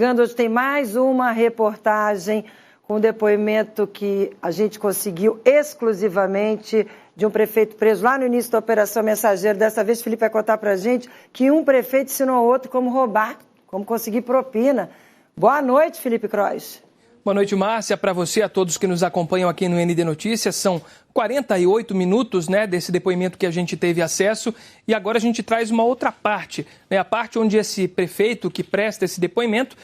Hoje tem mais uma reportagem com um depoimento que a gente conseguiu exclusivamente de um prefeito preso lá no início da Operação Mensageiro. Dessa vez, Felipe vai contar pra gente que um prefeito ensinou ao outro como roubar, como conseguir propina. Boa noite, Felipe Croix. Boa noite, Márcia. Para você, a todos que nos acompanham aqui no ND Notícias, são 48 minutos desse depoimento que a gente teve acesso e agora a gente traz uma outra parte, a parte onde esse prefeito que presta esse depoimento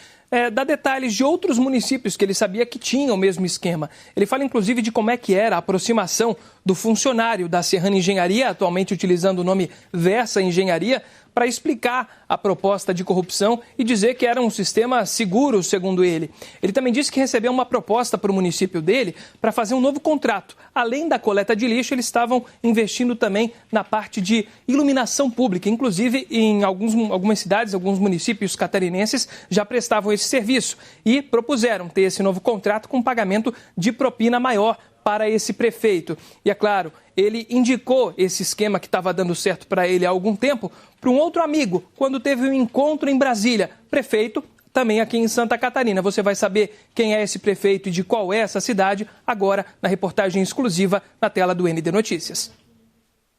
dá detalhes de outros municípios que ele sabia que tinham o mesmo esquema. Ele fala, inclusive, de como é que era a aproximação do funcionário da Serrana Engenharia, atualmente utilizando o nome Versa Engenharia, para explicar a proposta de corrupção e dizer que era um sistema seguro, segundo ele. Ele também disse que recebeu uma proposta para o município dele para fazer um novo contrato. Além da coleta de lixo, eles estavam investindo também na parte de iluminação pública. Inclusive, em algumas cidades, alguns municípios catarinenses já prestavam esse serviço e propuseram ter esse novo contrato com pagamento de propina maior para esse prefeito. E é claro, ele indicou esse esquema que estava dando certo para ele há algum tempo para um outro amigo, quando teve um encontro em Brasília, prefeito também aqui em Santa Catarina. Você vai saber quem é esse prefeito e de qual é essa cidade agora na reportagem exclusiva na tela do ND Notícias.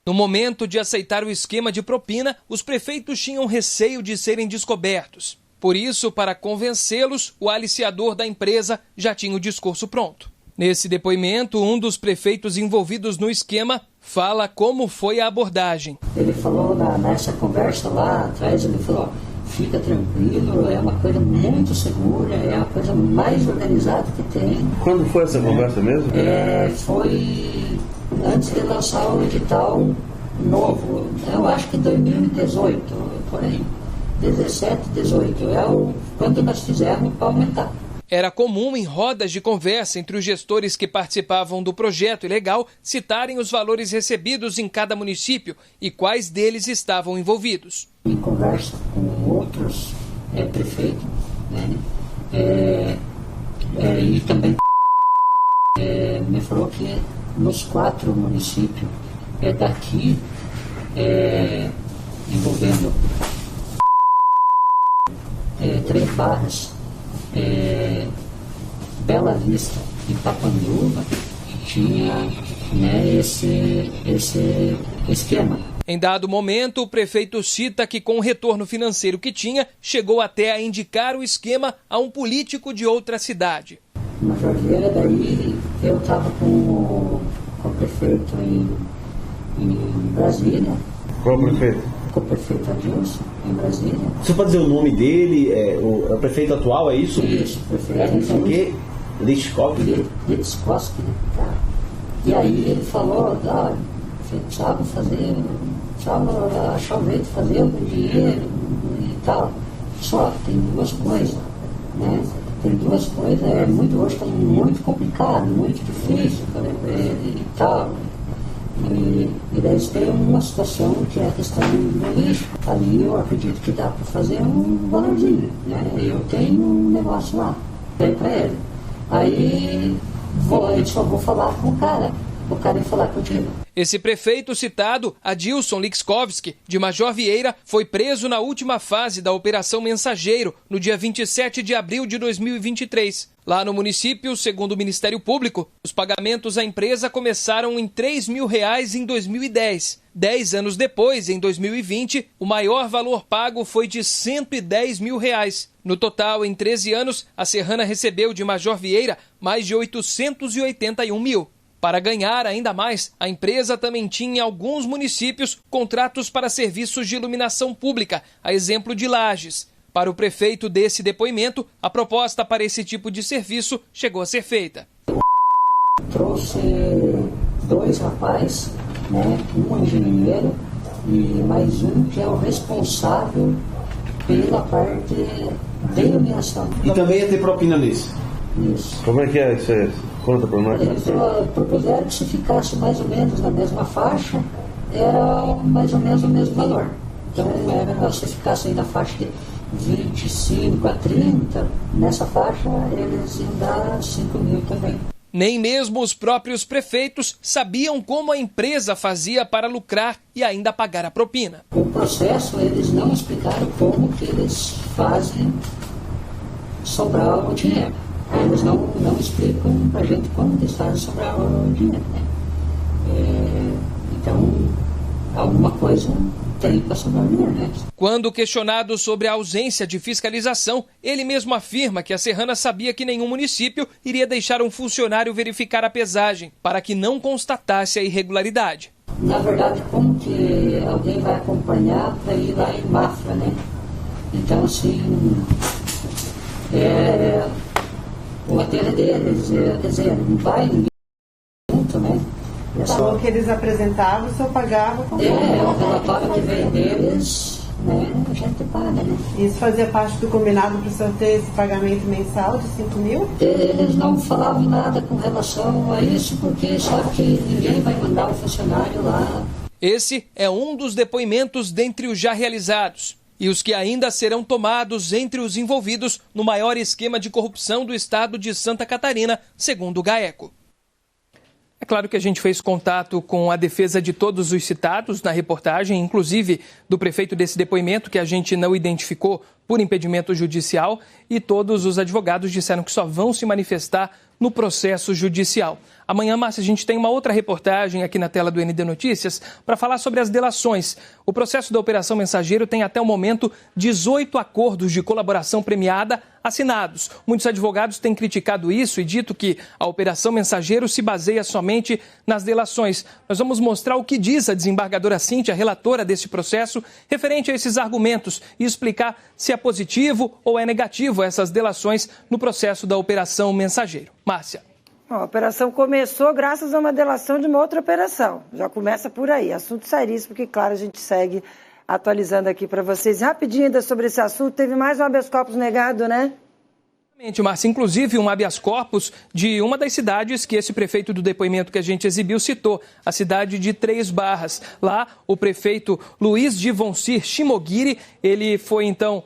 No momento de aceitar o esquema de propina, os prefeitos tinham receio de serem descobertos. Por isso, para convencê-los, o aliciador da empresa já tinha o discurso pronto. Nesse depoimento, um dos prefeitos envolvidos no esquema fala como foi a abordagem. Ele falou nessa conversa lá atrás, ele falou, fica tranquilo, é uma coisa muito segura, é a coisa mais organizada que tem. Quando foi essa conversa mesmo? Foi antes de lançar o edital novo, eu acho que 2018, por aí, 17, 18, quando nós fizemos para aumentar. Era comum em rodas de conversa entre os gestores que participavam do projeto ilegal citarem os valores recebidos em cada município e quais deles estavam envolvidos. Em conversa com outros prefeitos, e também me falou que nos 4 municípios daqui, envolvendo 3 barras, Bela Vista e Papanduva, tinha esse esquema. Em dado momento, o prefeito cita que com o retorno financeiro que tinha, chegou até a indicar o esquema a um político de outra cidade. Major Vieira, daí eu estava com o prefeito em Brasília. Qual prefeito? Com o prefeito Adilson, em Brasília. Você pode dizer o nome dele? É o prefeito atual, é isso? Isso, prefeito. Litzkowski. Tá. E aí ele falou, precisava achar um jeito de fazer algum dinheiro e tal. Só tem 2 coisas, Tem 2 coisas, hoje está muito complicado, muito difícil e tal. E daí tem uma situação que é a questão do lixo. Ali eu acredito que dá para fazer um valorzinho, Eu tenho um negócio lá, dei para ele. Aí só vou falar com o cara ia falar contigo. Esse prefeito citado, Adilson Litzkowski, de Major Vieira, foi preso na última fase da Operação Mensageiro, no dia 27 de abril de 2023. Lá no município, segundo o Ministério Público, os pagamentos à empresa começaram em R$3 mil em 2010. 10 anos depois, em 2020, o maior valor pago foi de R$110 mil. No total, em 13 anos, a Serrana recebeu de Major Vieira mais de R$881 mil. Para ganhar ainda mais, a empresa também tinha em alguns municípios contratos para serviços de iluminação pública, a exemplo de Lages. Para o prefeito desse depoimento, a proposta para esse tipo de serviço chegou a ser feita. Trouxe 2 rapazes, um engenheiro e mais um que é o responsável pela parte de iluminação. E também ia ter propina nisso? Isso. Como é que é isso aí? Conta para nós. Eles propuseram que se ficasse mais ou menos na mesma faixa, era mais ou menos o mesmo valor. Então era melhor se ficasse aí na faixa de 25 a 30, nessa faixa eles iam dar 5 mil também. Nem mesmo os próprios prefeitos sabiam como a empresa fazia para lucrar e ainda pagar a propina. O processo eles não explicaram como que eles fazem sobrar o dinheiro. Eles não explicam para a gente como está sobrar o dinheiro, né? Então, alguma coisa tem para sobrar o dinheiro, né? Quando questionado sobre a ausência de fiscalização, ele mesmo afirma que a Serrana sabia que nenhum município iria deixar um funcionário verificar a pesagem para que não constatasse a irregularidade. Na verdade, como que alguém vai acompanhar para ir lá em Mafra, né? Então, assim, o roteiro deles, quer dizer, não vai ninguém junto, né? O que eles apresentavam, o senhor pagava? O relatório que veio deles, né, a gente paga, né? Isso fazia parte do combinado para o senhor ter esse pagamento mensal de 5 mil? Eles não falavam nada com relação a isso, porque sabe que ninguém vai mandar um funcionário lá. Esse é um dos depoimentos dentre os já realizados e os que ainda serão tomados entre os envolvidos no maior esquema de corrupção do estado de Santa Catarina, segundo o GAECO. É claro que a gente fez contato com a defesa de todos os citados na reportagem, inclusive do prefeito desse depoimento, que a gente não identificou por impedimento judicial, e todos os advogados disseram que só vão se manifestar no processo judicial. Amanhã, Márcia, a gente tem uma outra reportagem aqui na tela do ND Notícias para falar sobre as delações. O processo da Operação Mensageiro tem até o momento 18 acordos de colaboração premiada assinados. Muitos advogados têm criticado isso e dito que a Operação Mensageiro se baseia somente nas delações. Nós vamos mostrar o que diz a desembargadora Cíntia, relatora desse processo, referente a esses argumentos e explicar se é positivo ou é negativo essas delações no processo da Operação Mensageiro. Márcia. A operação começou graças a uma delação de uma outra operação. Já começa por aí. Assunto seríssimo, porque, claro, a gente segue atualizando aqui para vocês. Rapidinho ainda sobre esse assunto, teve mais um habeas corpus negado, né? Exatamente, Márcia. Inclusive um habeas corpus de uma das cidades que esse prefeito do depoimento que a gente exibiu citou, a cidade de Três Barras. Lá, o prefeito Luiz Divoncir Shimogiri, ele foi então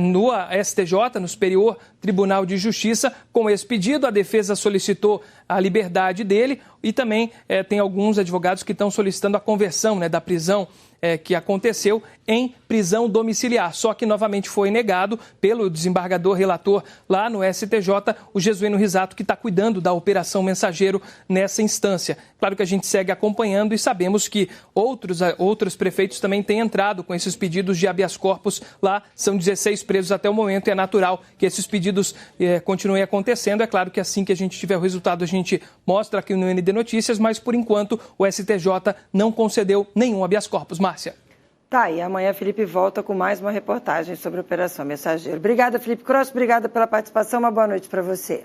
no STJ, no Superior Tribunal de Justiça, com esse pedido. A defesa solicitou a liberdade dele e também tem alguns advogados que estão solicitando a conversão, né, da prisão que aconteceu em prisão domiciliar. Só que novamente foi negado pelo desembargador relator lá no STJ, o Jesuíno Risato, que está cuidando da Operação Mensageiro nessa instância. Claro que a gente segue acompanhando e sabemos que outros prefeitos também têm entrado com esses pedidos de habeas corpus lá. São 16 presos até o momento e é natural que esses pedidos continuem acontecendo. É claro que assim que a gente tiver o resultado, a gente mostra aqui no ND Notícias, mas por enquanto o STJ não concedeu nenhum habeas corpus. Márcia. Tá, e amanhã Felipe volta com mais uma reportagem sobre a Operação Mensageiro. Obrigada, Felipe Cross, obrigada pela participação, uma boa noite para você.